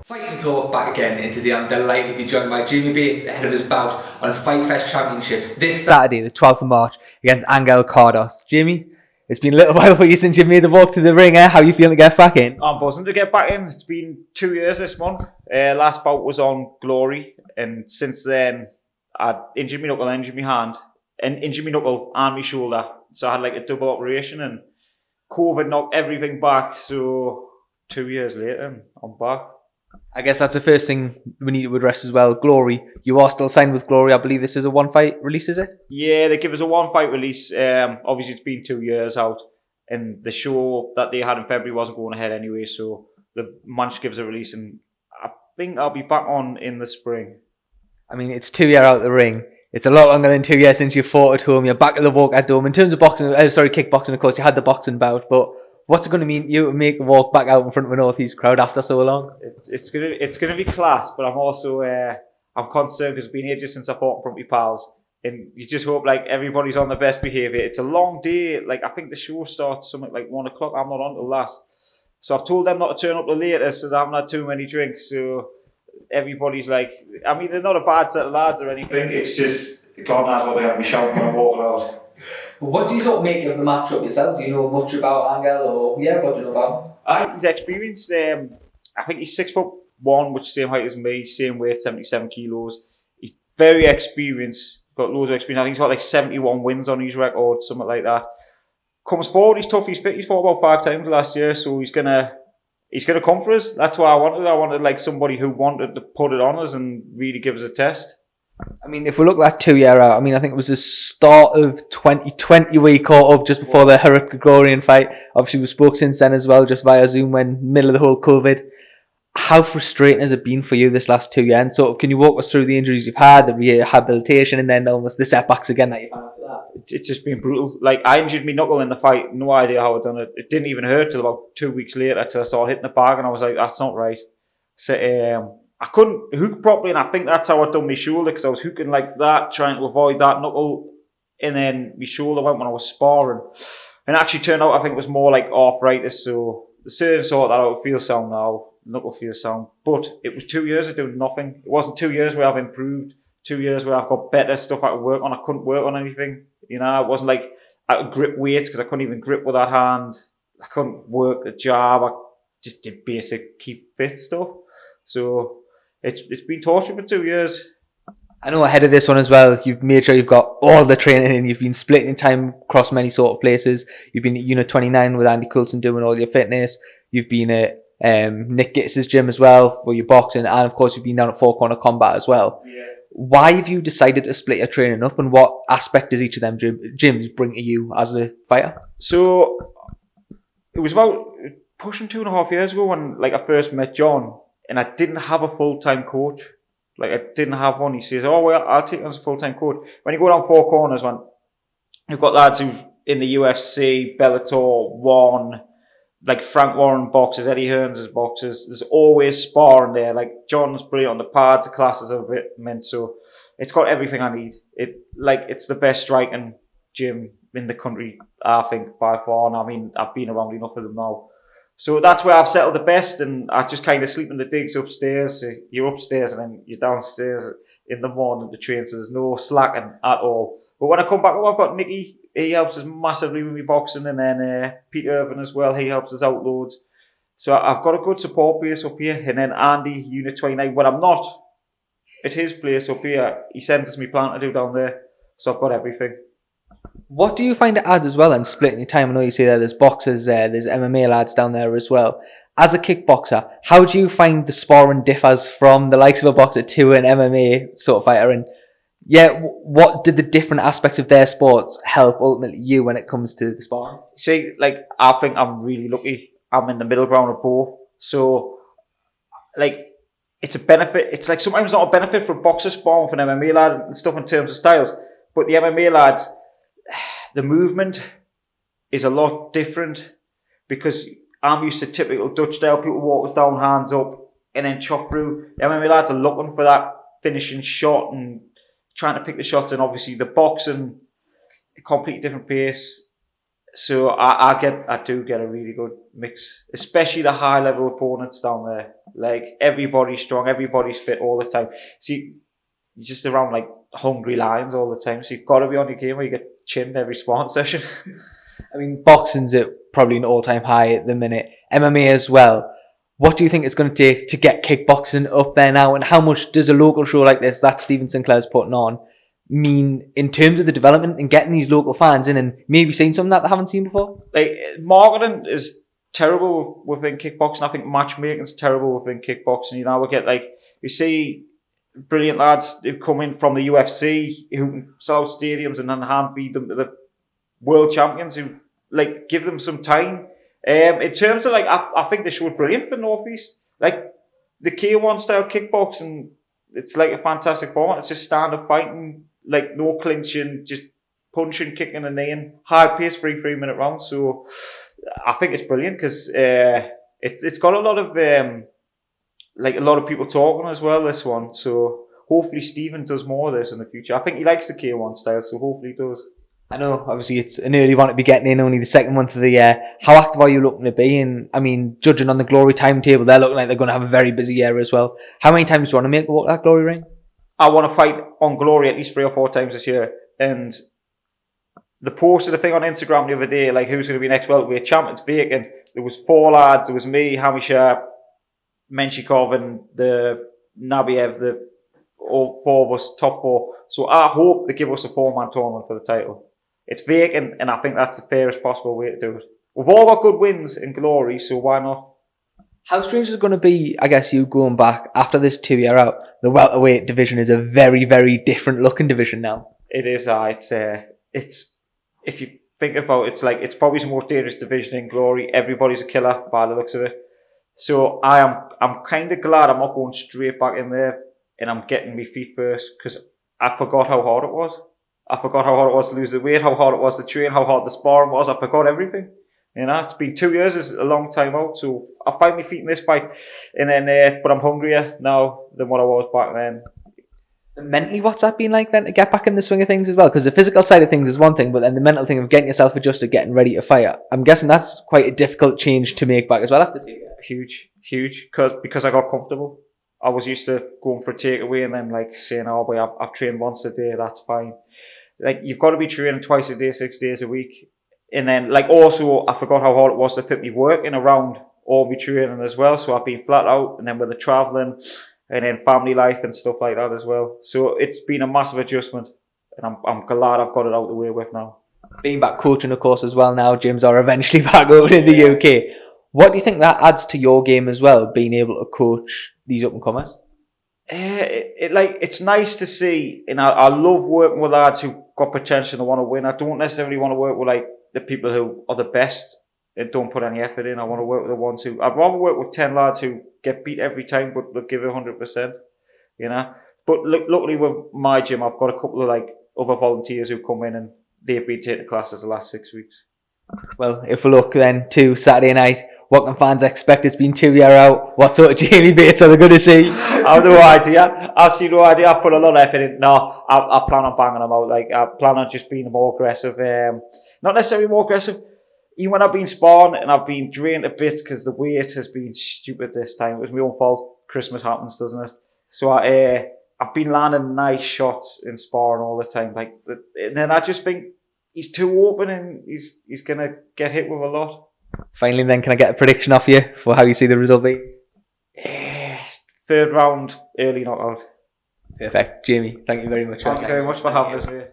Fighting Talk back again, and today I'm delighted to be joined by Jimmy Bates ahead of his bout on Fight Fest Championships this Saturday, the 12th of March, against Angel Cardos. Jimmy, it's been a little while for you since you've made the walk to the ring. How are you feeling to get back in? I'm buzzing to get back in. It's been 2 years this month. Last bout was on Glory, and since then I injured my knuckle, injured my hand, and injured my knuckle and my shoulder. So I had like a double operation, and COVID knocked everything back. So 2 years later, I'm back. I guess that's the first thing we need to address as well. Glory, you are still signed with Glory. I believe this is a one-fight release, is it? Yeah, they give us a one-fight release. Obviously, it's been 2 years out, and the show that they had in February wasn't going ahead anyway, so the managed to give us a release, and I think I'll be back on in the spring. I mean, it's 2 years out of the ring. It's a lot longer than 2 years since you fought at home. You're back at the walk at home. In terms of kickboxing, of course, you had the boxing bout, but what's it going to mean to you to make a walk back out in front of a Northeast crowd after so long? It's gonna be class, but I'm also I'm concerned because it's been ages since I fought in front of my pals, and you just hope like everybody's on the best behaviour. It's a long day. Like I think the show starts something like 1 o'clock. I'm not on till last, so I've told them not to turn up the latest, so they haven't had too many drinks. So everybody's like, I mean, they're not a bad set of lads or anything. It's just God knows what they're gonna be shouting when I'm walking out. What do you sort of make of the matchup yourself? Do you know much about Angel, or what do you know about him? He's experienced. I think he's 6'1", which is the same height as me, same weight, 77 kilos. He's very experienced, got loads of experience. I think he's got like 71 wins on his record, something like that. Comes forward, he's tough, he's fit. He's fought about 5 times last year, so he's gonna come for us. That's what I wanted. I wanted like somebody who wanted to put it on us and really give us a test. I mean, if we look at that 2 year out, I mean, I think it was the start of 2020 we caught up just before the Hurricane fight. Obviously, we spoke since then as well, just via Zoom when middle of the whole COVID. How frustrating has it been for you this last 2 years? And sort of, can you walk us through the injuries you've had, the rehabilitation, and then almost the setbacks again that you've had after that? It's just been brutal. Like, I injured my knuckle in the fight. No idea how I done it. It didn't even hurt till about 2 weeks later till I started hitting the bag, and I was like, that's not right. So, I couldn't hook properly, and I think that's how I done my shoulder, because I was hooking like that, trying to avoid that knuckle, and then my shoulder went when I was sparring. And it actually turned out I think it was more like arthritis, so the surgeon sorted that out. It feels sound now, knuckle feels sound. But it was 2 years of doing nothing. It wasn't 2 years where I've improved, 2 years where I've got better stuff I could work on. I couldn't work on anything, you know. It wasn't like I could grip weights because I couldn't even grip with that hand. I couldn't work the jab. I just did basic keep fit stuff. So it's been torture for 2 years. I know ahead of this one as well, you've made sure you've got all the training and you've been splitting time across many sort of places. You've been at Unit 29 with Andy Coulson doing all your fitness. You've been at Nick Gittis' gym as well for your boxing. And of course, you've been down at Four Corner Combat as well. Yeah. Why have you decided to split your training up, and what aspect does each of them gyms bring to you as a fighter? So it was about pushing 2.5 years ago when like I first met John, and I didn't have a full-time coach. Like, I didn't have one. He says, oh, well, I'll take you as a full-time coach. When you go down Four Corners, when you've got lads who's in the UFC, Bellator, One, like Frank Warren boxes, Eddie Hearns' boxes, there's always sparring there. Like, John's brilliant on the pads, the classes are a bit meant, so it's got everything I need. It's the best striking gym in the country, I think, by far. And I mean, I've been around enough of them now. So that's where I've settled the best, and I just kind of sleep in the digs upstairs. So you're upstairs and then you're downstairs in the morning to train, so there's no slacking at all. But when I come back up, I've got Nicky. He helps us massively with me boxing, and then Peter Irvin as well. He helps us out loads. So I've got a good support base up here. And then Andy, Unit 29, when I'm not at his place up here, he sends us me plan to do down there. So I've got everything. What do you find it add as well in splitting your time? I know you say there's boxers there, there's MMA lads down there as well. As a kickboxer, how do you find the sparring differs from the likes of a boxer to an MMA sort of fighter? And yeah, what did the different aspects of their sports help ultimately you when it comes to the sparring? See, like, I think I'm really lucky. I'm in the middle ground of both. So, like, it's a benefit. It's like sometimes not a benefit for a boxer sparring for an MMA lad and stuff in terms of styles. But the MMA lads, the movement is a lot different because I'm used to typical Dutch style. People walk us down, hands up, and then chop through. The MMA lads are looking for that finishing shot and trying to pick the shots. And obviously the boxing, a completely different pace. So I do get a really good mix, especially the high level opponents down there. Like everybody's strong, everybody's fit all the time. See, you're just around like hungry lions all the time. So you've got to be on your game, or you get chinned every sparring session. I mean, boxing's at probably an all-time high at the minute. MMA as well. What do you think it's going to take to get kickboxing up there now? And how much does a local show like this that Stephen Sinclair's putting on mean in terms of the development and getting these local fans in and maybe seeing something that they haven't seen before? Like, marketing is terrible within kickboxing. I think matchmaking's terrible within kickboxing. You know, we get like, you see brilliant lads who come in from the UFC who can sell out stadiums and then hand feed them to the world champions who like give them some time. In terms of like, I think the show is brilliant for Northeast. Like the K1 style kickboxing, it's like a fantastic format. It's just stand-up fighting, like no clinching, just punching, kicking, and kneeing, high pace, 3-minute rounds. So I think it's brilliant because it's got a lot of like a lot of people talking as well. This one, so hopefully Stephen does more of this in the future. I think he likes the K1 style, so hopefully he does. I know, obviously, it's an early one to be getting in, only the second month of the year. How active are you looking to be? And I mean, judging on the Glory timetable, they're looking like they're going to have a very busy year as well. How many times do you want to make that Glory ring? I want to fight on Glory at least 3 or 4 times this year. And the posted a thing on Instagram the other day, like who's going to be next welterweight champ? It's vacant. There was 4 lads. There was me, Hammy Sharp, Menshikov, and the Nabiev. All 4 of us, top 4. So I hope they give us a 4-man tournament for the title. It's vacant, and I think that's the fairest possible way to do it. We've all got good wins in Glory, so why not? How strange is it going to be, I guess, you going back after this 2-year out? The welterweight division is a very, very different looking division now. It is. It's if you think about it, it's like it's probably the most dangerous division in Glory. Everybody's a killer by the looks of it. So I'm kind of glad I'm not going straight back in there, and I'm getting my feet first because I forgot how hard it was. I forgot how hard it was to lose the weight, how hard it was to train, how hard the sparring was. I forgot everything. You know, it's been 2 years, is a long time out. So I find my feet in this fight, and then but I'm hungrier now than what I was back then. Mentally, what's that been like then to get back in the swing of things as well? Because the physical side of things is one thing, but then the mental thing of getting yourself adjusted, getting ready to fight. I'm guessing that's quite a difficult change to make back as well after 2 years. Huge, because I got comfortable. I was used to going for a takeaway and then like saying, "Oh boy, I've trained once a day, that's fine." Like you've got to be training twice a day, 6 days a week, and then like also I forgot how hard it was to fit me working around all my training as well. So I've been flat out, and then with the traveling, and then family life and stuff like that as well. So it's been a massive adjustment, and I'm glad I've got it out of the way with now. Being back coaching, of course, as well now, gyms are eventually back over in the UK. What do you think that adds to your game as well, being able to coach these up and comers? It's nice to see, and I love working with lads who got potential and want to win. I don't necessarily want to work with like the people who are the best and don't put any effort in. I want to work with the ones who, I'd rather work with 10 lads who get beat every time but they'll give it 100%, you know. But luckily with my gym, I've got a couple of like other volunteers who come in and they've been taking classes the last 6 weeks. Well, if we look then to Saturday night, what can fans expect? It's been 2 years out. What sort of Jamie Bates are they going to see? I have no idea. I see no idea. I put a lot of effort in. No, I plan on banging them out. Like I plan on just being more aggressive. Not necessarily more aggressive. Even when I've been sparring and I've been drained a bit because the weight has been stupid this time. It was my own fault. Christmas happens, doesn't it? So I've been landing nice shots in sparring all the time. And then I just think he's too open and he's gonna get hit with a lot. Finally, then, can I get a prediction off you for how you see the result be? 3rd round, early knockout. Perfect. Jamie, thank you very much. Thank you very much for having us here.